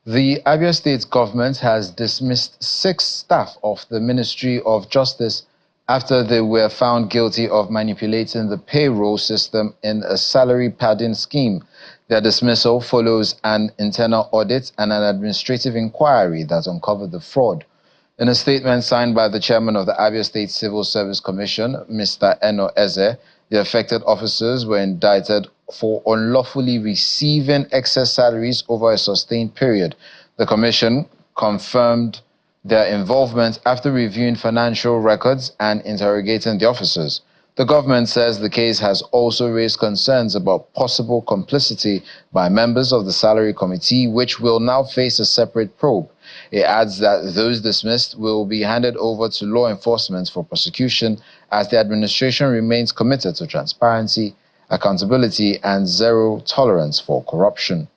The Abia State government has dismissed 6 staff of the Ministry of Justice after they were found guilty of manipulating the payroll system in a salary padding scheme. Their dismissal follows an internal audit and an administrative inquiry that uncovered the fraud. In a statement signed by the chairman of the Abia State Civil Service Commission, Mr. Eno Eze, the affected officers were indicted for unlawfully receiving excess salaries over a sustained period. The commission confirmed their involvement after reviewing financial records and interrogating the officers. The government says the case has also raised concerns about possible complicity by members of the salary committee, which will now face a separate probe. It adds that those dismissed will be handed over to law enforcement for prosecution, as the administration remains committed to transparency, accountability, and zero tolerance for corruption.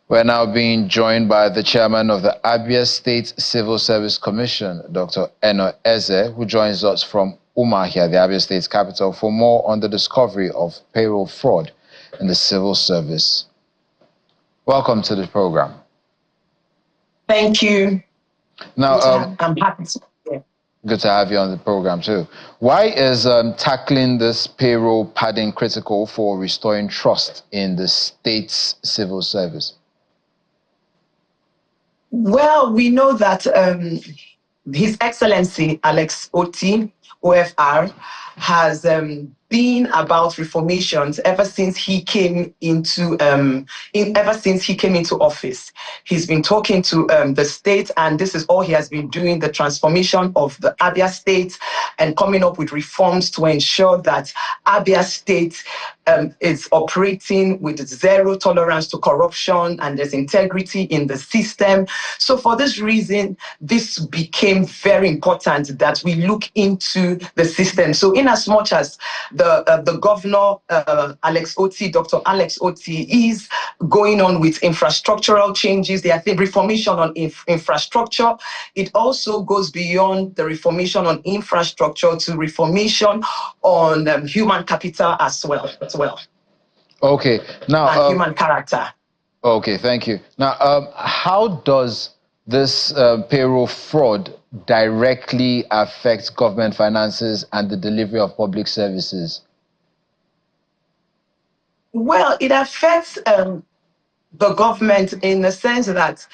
We're now being joined by the chairman of the Abia State Civil Service Commission, Dr. Eno Eze, who joins us from Umuahia, the Abia State's capital, for more on the discovery of payroll fraud in the civil service. Welcome to the program. Thank you. Now, I'm happy to be here. Good to have you on the program too. Why is tackling this payroll padding critical for restoring trust in the state's civil service? Well, we know that His Excellency Alex Oti, OFR, has been about reformations ever since he came into office. He's been talking to the state, and this is all he has been doing: the transformation of the Abia State and coming up with reforms to ensure that Abia State is operating with zero tolerance to corruption and there's integrity in the system. So for this reason, this became very important that we look into the system. So in as much as the governor, Alex Oti, Dr. Alex Oti, is going on with infrastructural changes, the reformation on infrastructure, it also goes beyond the reformation on infrastructure to reformation on human capital as well. Okay, now and human character. Okay, thank you. Now, how does this payroll fraud directly affect government finances and the delivery of public services? Well, it affects the government in the sense that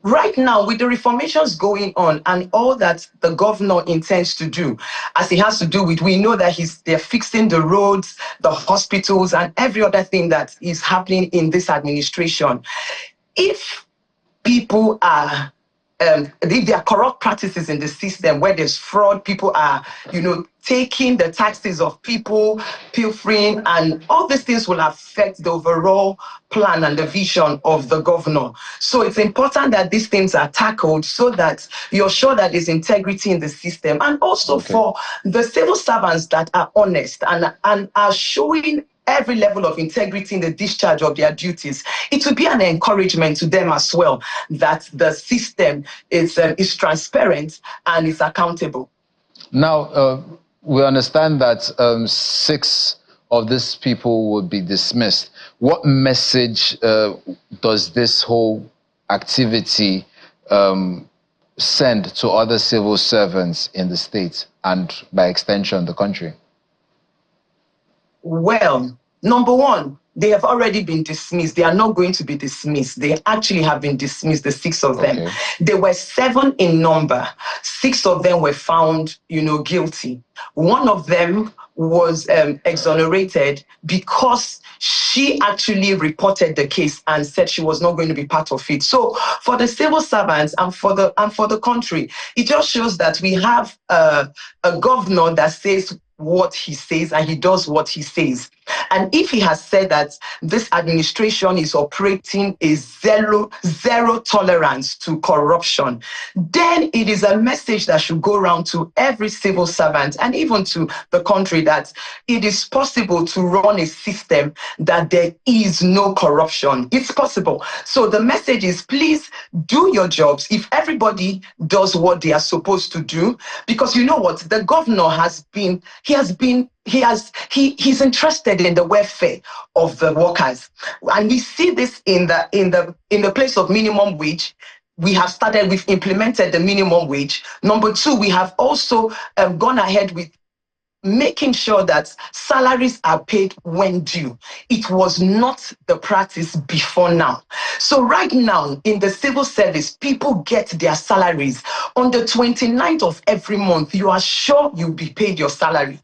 right now, with the reformations going on and all that the governor intends to do, as he has to do with, we know that they're fixing the roads, the hospitals, and every other thing that is happening in this administration. If people are, if there are corrupt practices in the system where there's fraud, people are, taking the taxes of people, pilfering, and all these things will affect the overall plan and the vision of the governor. So it's important that these things are tackled so that you're sure that there's integrity in the system, and also for the civil servants that are honest and are showing every level of integrity in the discharge of their duties. It will be an encouragement to them as well that the system is transparent and is accountable. Now, we understand that 6 of these people will be dismissed. What message does this whole activity send to other civil servants in the state and, by extension, the country? Well, number one, they have already been dismissed. They are not going to be dismissed. They actually have been dismissed, the 6 of them. There were 7 in number. 6 of them were found, guilty. One of them was exonerated because she actually reported the case and said she was not going to be part of it. So for the civil servants and for the country, it just shows that we have a governor that says what he says and he does what he says. And if he has said that this administration is operating a zero tolerance to corruption, then it is a message that should go around to every civil servant and even to the country that it is possible to run a system that there is no corruption. It's possible. So the message is, please do your jobs. If everybody does what they are supposed to do, because you know what, the governor has been he's interested in the welfare of the workers, and we see this in the place of minimum wage. We've implemented the minimum wage. Number two, we have also gone ahead with making sure that salaries are paid when due. It was not the practice before now. So right now in the civil service, people get their salaries on the 29th of every month. You are sure you'll be paid your salary.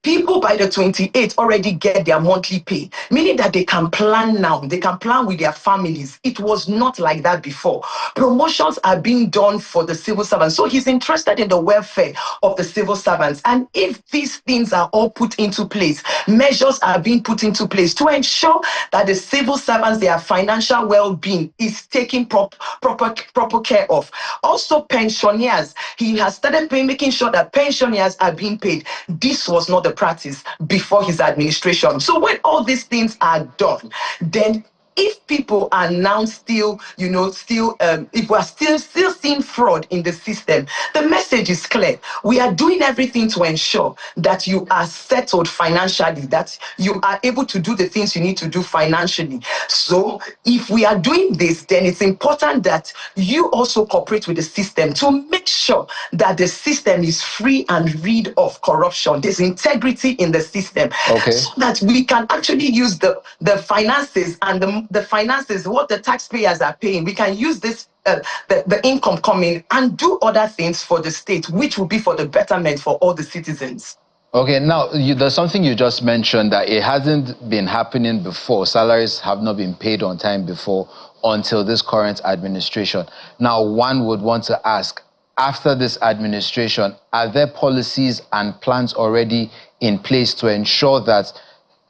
People by the 28th already get their monthly pay, meaning that they can plan now. They can plan with their families. It was not like that before. Promotions are being done for the civil servants. So he's interested in the welfare of the civil servants. And if these things are all put into place, measures are being put into place to ensure that the civil servants, their financial well-being is taken proper care of. Also, pensioners, he has started making sure that pensioners are being paid. This was not the practice before his administration. So when all these things are done, then if people are now still, if we are still seeing fraud in the system, the message is clear. We are doing everything to ensure that you are settled financially, that you are able to do the things you need to do financially. So if we are doing this, then it's important that you also cooperate with the system to make sure that the system is free and rid of corruption. There's integrity in the system, so that we can actually use the finances and the finances, what the taxpayers are paying. We can use this, the income coming, and do other things for the state, which will be for the betterment for all the citizens. Okay, now there's something you just mentioned that it hasn't been happening before. Salaries have not been paid on time before until this current administration. Now, one would want to ask, after this administration, are there policies and plans already in place to ensure that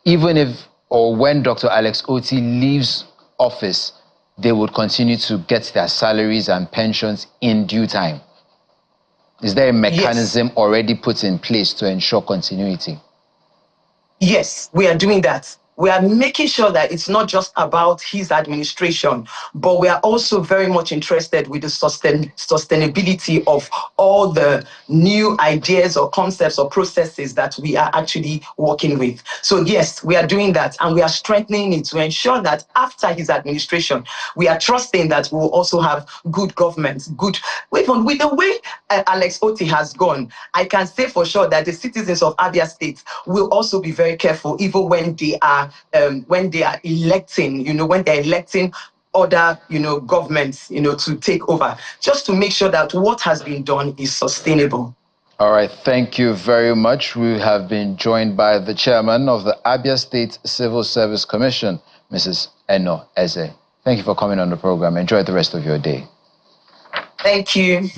even if or when Dr. Alex Otti leaves office, they would continue to get their salaries and pensions in due time? Is there a mechanism already put in place to ensure continuity? Yes, we are doing that. We are making sure that it's not just about his administration, but we are also very much interested with the sustainability of all the new ideas or concepts or processes that we are actually working with. So yes, we are doing that, and we are strengthening it to ensure that after his administration, we are trusting that we will also have good government, even with the way Alex Otti has gone. I can say for sure that the citizens of Abia State will also be very careful, even when they are electing, when they're electing other, governments, to take over, just to make sure that what has been done is sustainable. All right, thank you very much. We have been joined by the chairman of the Abia State Civil Service Commission, Mrs. Eno Eze. Thank you for coming on the program. Enjoy the rest of your day. Thank you.